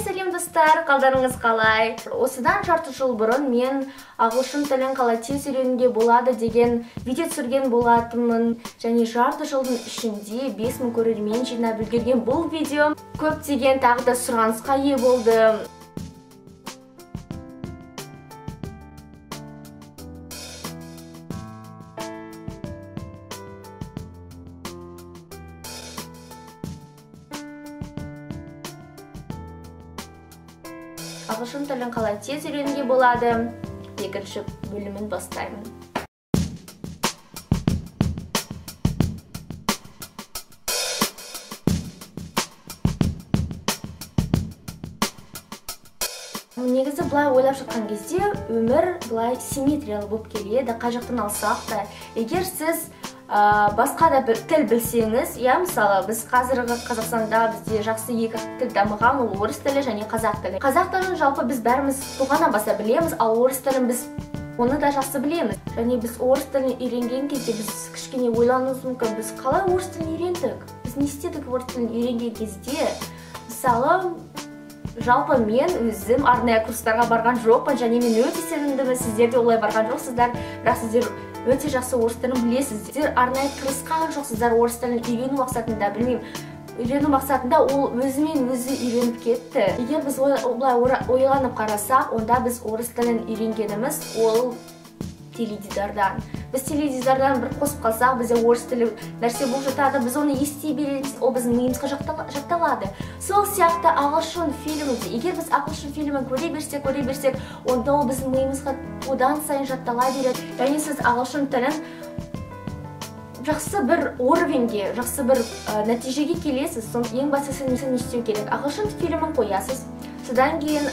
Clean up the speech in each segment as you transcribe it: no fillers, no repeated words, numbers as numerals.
сәлем достар, қалдарыңыз қалай? Осыдан жарты жыл бұрын мен ағылшын тілін қалай тез үйренуге болады деген видео түсірген болатынмын. Және жарты жылдың ішінде 5000 көрермен жинап үлгерген бұл видео көптеген тағы да сұранысқа ие болды. Ағылшын тілін қалай тез үйренуге болады? Екінші бөлімін бастаймын. Негізі былай ойлап жатқан кезде өмір былай симметриялы болып келеді. Қай жақтан алсақ та, егер сіз басқа да бір тіл білсеңіз, мысалы біз қазіргі Қазақстанда бізде жақсы екі тіл дамыған, ол орыс тілі және қазақ тілі. Қазақ тілін жалпы біз бәріміз туғаннан баса білеміз, ал орыс тілін біз оны да жақсы білеміз. Және біз орыс тілін үйренген кезде біз кішкене ойлануымыз мүмкін, біз қалай орыс тілін үйрендік? Біз не істедік орыс тілін үйренген кезде? Мысалы, жалпы мен өзім арнайы курстарға барған жоқпын, және мен өте сенімдімін, сіздер де олай барған жоқсыздар, бірақ сіздер өте жақсы орыс тілін білесіз. Сіздер арнайы тырысқан жоқсыздар орыс тілін үйрену мақсатында, білмеймін. Үйрену мақсатында ол өзімен өзі үйреніп кетті. Егер біз олай ойланып қарасақ, онда біз орыс тілін үйренгеніміз ол теледидардан. Біз теледидардан бір қосып қалсақ, бізде орыс тілі нәрсе болып жатады, біз оны ести береміз, ол біздің миымызға жатталады. Сол сияқты ағылшын фильмінде, егер біз ағылшын фильмін көре берсек, онда ол біздің миымызға одан сайын жаттала береді. Және сіз ағылшын тілін жақсы бір уровеньге, жақсы бір нәтижеге келесіз. Ең бастысы не істеу керек? Ағылшын фильмін қоясыз. Содан кейін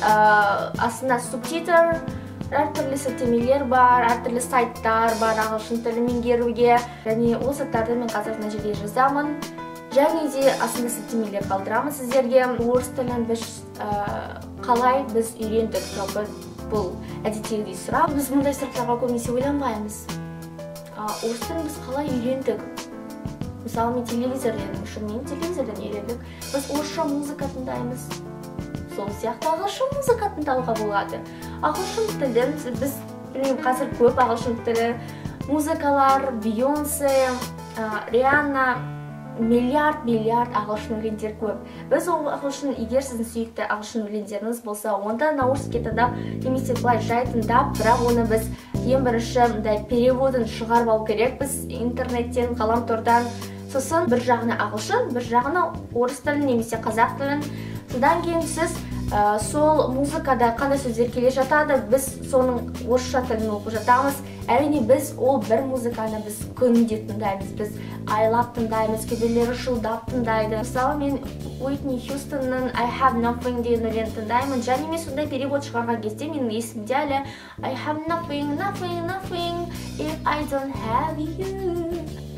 астына субтитр, әртүрлі сілтемелер бар, әртүрлі сайттар бар ағылшын тілін меңгеруге. Және ол сайттарды мен қазір мына жерде жазамын. Және де астында сілтемелер қалдырамын сіздерге. Орыс тілін біз қалай біз үйрендік? Жалпы бұл әдеттегідей сұрақ. Біз мұндай сұрақтарға көбінесе ойланбаймыз. Орыс тілін біз қалай үйрендік? Мысалы, мен телевизордан үйрендік. Біз орысша музыка тыңдаймыз. Сол сияқты ағылшын музыка тыңдауға болады. Ағылшын тілін біз қазір көп ағылшын тілі музыкалар, Бейонсе, Рианна, миллиард ағылшын өлеңдер көп. Біз ол ағылшын, егер сіздің сүйікті ағылшын өлеңдеріңіз болса, онда наушникке тыңдап, немесе былай жай тыңдап, бірақ оны біз ең бірінші переводын шығарып алу керек. Біз интернеттен, ғаламтордан, сосын бір жағына ағылшын, бір жағына орыс тілін немесе қазақ тілін. Содан кейін сіз сол музыкада қандай сөздер келе жатады, біз соның орысша тілін оқып жатамыз. Әрине біз ол бір музыканы біз күнде тыңдаймыз, біз айлап тыңдаймыз, кейбіреулері жылдап тыңдайды. Мысалы, мен Уитни Хьюстонның I Have Nothing деген өлеңін тыңдаймын, және мен сондай перевод шығарған кезде менің есімде әлі I have nothing if I don't have you.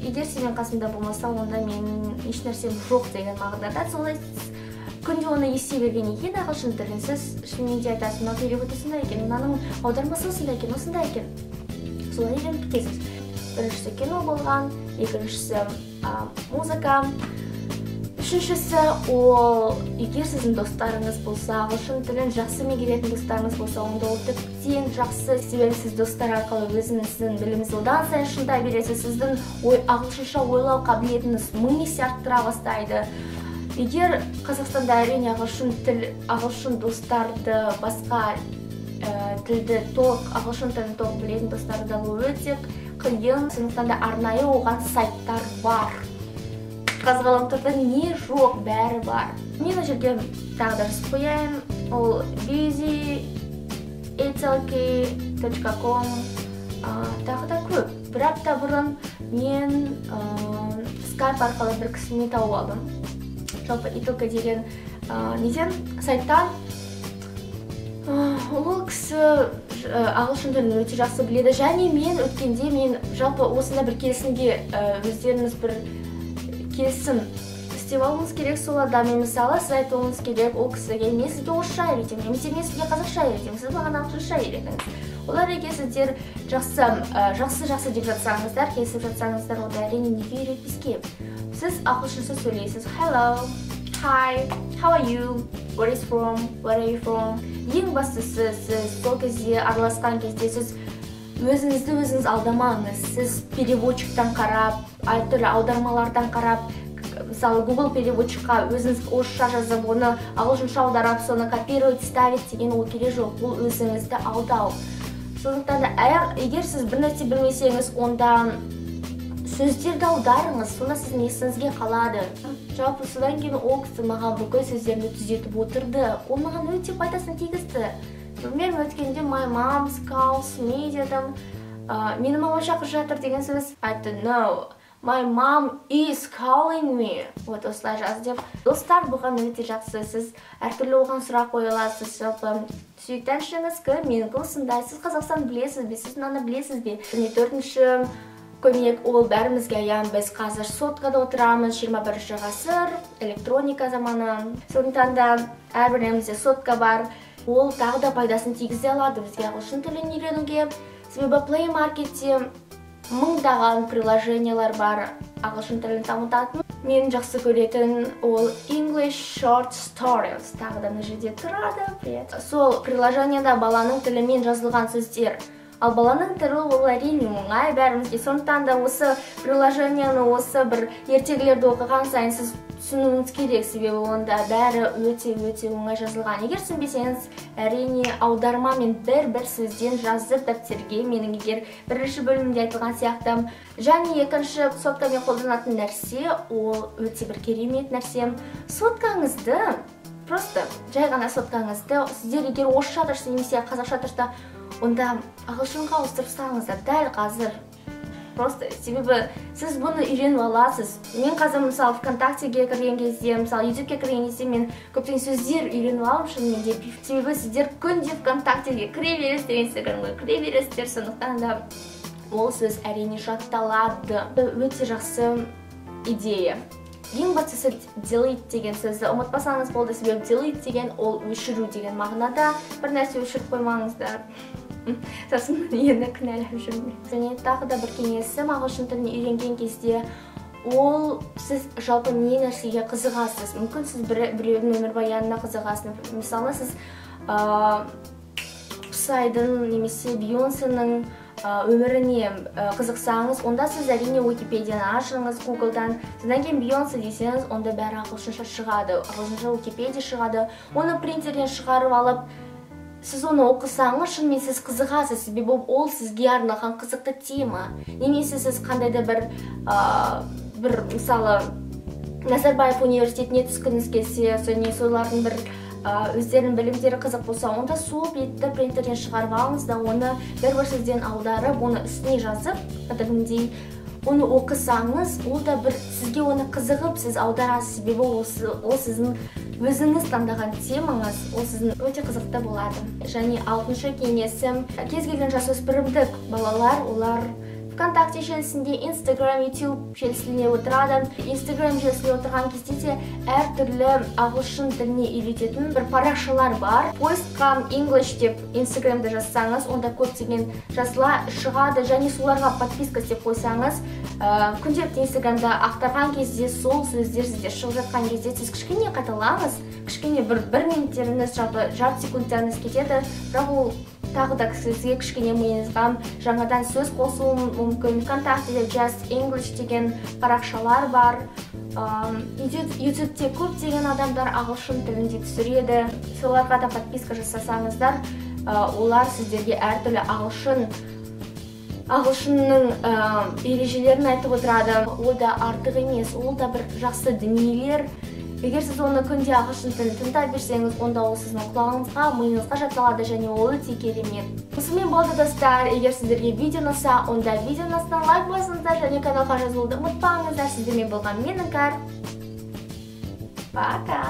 Егер сенің қасымда болмаса, онда мен еш нәрсем жоқ деген мағынада. Солай күнде оны ести берген екен ағылшын тілін, сіз шынымен де айтасыз, мына переводы осындай екен, мынаның аудармасы осындай екен. Солай үйреніп кетесіз. Біріншісі кино болған, екіншісі музыка, үшіншісі ол егер сіздің достарыңыз болса, ағылшын тілін жақсы меңгеретін достарыңыз болса, онда ол тіптен жақсы. Себебі сіз достар арқылы өзіңіздің біліміңізді одан сайын шыңдай бересіз, сіздің ағылшынша ойлау қабілетіңіз мың есе арттыра бастайды. Егер Қазақстанда әрине ағылшын достарды, басқа тілді ағылшын тілін тоқ білетін достарды табу өте қиын. Сондықтан да арнайы оған сайттар бар. Қазір ғаламторда не жоқ, бәрі бар. Мен мына жерге тағы да жазып қояйын. Ол busyetlk.com тағы да көп. Бір апта бұрын мен Skype арқылы бір кісіні тауып алдым. Жалпы итока деген сайттан. Ол кісі ағылшын тілін өте жақсы біледі. Және мен өткенде жалпы осында бір келісімге өздеріңіз бір келісім істеп алуыңыз керек. Сол адам, мысалы, сіз айтуыңыз керек ол кісіге, мен сізге орысша үйретемін, немесе мен сізге қазақша үйретемін, сіз маған ағылшынша үйретіңіз. Олар егер сіздер жақсы деп жатсаңыздар, келісіп жатсаңыздар, онда әрине неге үйретпеске? Сіз ағылшынша сөйлейсіз. Hello, hi, how are you, where is from, where are you from. Ең бастысы сіз сол кезде араласқан кезде сіз өзіңізді өзіңіз алдамаңыз. Сіз переводчиктан қарап, әртүрлі аудармалардан қарап, мысалы Google переводчикқа өзіңіз орысша жазып, оны ағылшынша аударып, соны копировать, ставить деген ол керек жоқ. Бұл өзіңізді алдау. Сондықтан да егер сіз бір нәрсе білмесеңіз, онда сөздерді аударыңыз, сонда сіздің есіңізге қалады. Жалпы содан кейін ол кісі маған бүкіл сөздерді түзетіп отырды. Ол маған өте пайдасын тигізді. Мен өткенде my mom calls me дедім. Мені мама шақырып жатыр деген сөз. Айтты, no, my mom is calling me. Вот осылай жаз деп. Достар бұған өте жақсы. Сіз әртүрлі оған сұрақ қоя аласыз. Жалпы сүйікті әншіңіз кім? Менікі осындай. Сіз Қазақстан білесіз бе? Сіз мынаны білесіз бе? Және төртінші көмек ол бәрімізге аян. Біз қазір соткада отырамыз, 21 ғасыр, электроника заманы. Сондықтан да әрбіреуімізде сотка бар. Ол тағы да пайдасын тигізе алады бізге ағылшын тілін үйренуге. Себебі Play Marketте мыңдаған приложениялар бар ағылшын тілін дамытатын. Мен жақсы көретін ол English Short Stories. Тағы да мына жерде тұрады. Сол приложенияда баланың тілімен жазылған сөздер. Ал баланың тілі ол әрине оңай бәрімізге. Сондықтан да осы приложенияны осы бір ертегілерді оқыған сайын сіз түсінуіңіз керек, себебі онда бәрі өте оңай жазылған. Егер түсінбесеңіз, әрине аудармамен бір сөзден жазып дәптерге, менің егер бірінші бөлімінде айтылған сияқты. Және екінші соткамен қолданатын нәрсе, ол өте бір керемет нәрсе. Соткаңызды, просто жай ғана соткаңызды, сіздер егер орысша тұрса немесе қазақша тұрса, онда ағылшынға ауыстырсаңыздар дәл қазір. Просто себебі сіз бұны үйреніп аласыз. Мен қазір мысалы ВКонтактеге кірген кезде, мысалы ютубке кірген кезде мен көптеген сөздер үйреніп алам шынымен де. Себебі сіздер күнде ВКонтактеге кіре бересіздер, Инстаграмға кіре бересіздер, сондықтан да ол сөз әрине жатталады. Өте жақсы идея. Ең бастысы delete деген сөзді ұмытпасаңыз болды, себебі delete деген ол өшіру деген мағынада. Бір нәрсе өшіріп қоймаңыздар. Сосын енді кінәлап жүрмін. Және тағы да бір кеңесім, ағылшын тілін үйренген кезде ол сіз жалпы не нәрсеге қызығасыз. Мүмкін сіз біреудің өмірбаянына қызығасыз. Мысалы сіз Psyдың немесе Бейонсенің өміріне қызықсаңыз, онда сіз әрине Википедияны ашыңыз Google'дан. Содан кейін Бейонсе десеңіз, онда бәрі ағылшынша шығады. Ағылшынша Википедия шығады. Оны принтерден шығарып алып, сіз оны оқысаңыз, шынымен сіз қызығасыз, себебі ол сізге арналған қызықты тема. Немесе сіз қандай да бір мысалы Назарбаев университетіне түскіңіз келсе, және солардың бір өздерінің білімдері қызық болса, онда сол бетті принтерден шығарып алыңыз да оны бір сөзден аударып, оны үстіне жазып, кәдімгідей оны оқысаңыз, ол да бір сізге оны қызығып, сіз аударасыз, себебі ол сіздің өзіңіз таңдаған темаңыз, ол сіздің өте қызықты болады. Және алтыншы кеңесім, кез келген жасөспірімдік балалар, олар ВКонтакте желісінде, Instagram, YouTube желісінде отырады. Instagram желісінде отырған кезде де әртүрлі ағылшын тіліне үйрететін бір парақшалар бар. Post.com English деп Instagramда жазсаңыз, онда көптеген жазыла шығады, және соларға подписка істеп қойсаңыз, күнделікті Instagramда ақтарған кезде сол сөздер сізде шығып жатқан кезде сіз кішкене қайталаңыз, кішкене бір минуттеріңіз, жалпы жарты секундтарыңыз кетеді, бірақ ол тағы да сізге кішкене миыңызға жаңадан сөз қосуы мүмкін. ВКонтактеде Just English деген парақшалар бар. YouTube'те көптеген адамдар ағылшын тілінде түсіреді. Соларға да подписка жасасаңыздар, олар сіздерге әртүрлі ағылшынның ережелерін айтып отырады. Ол да артық емес, ол да бір жақсы дүниелер. Егер сіз оны күнде ағылшын тілін тыңдап берсеңіз, онда ол сіздің құлағыңызға, миыңызға жатталады, және ол өте керемет. Осымен болды достар. Егер сіздерге видео ұнаса, онда видеоның астына лайк басыңыздар, және каналға жазылуды ұмытпаңыздар. Сіздермен болған мен Іңкәр. Пока!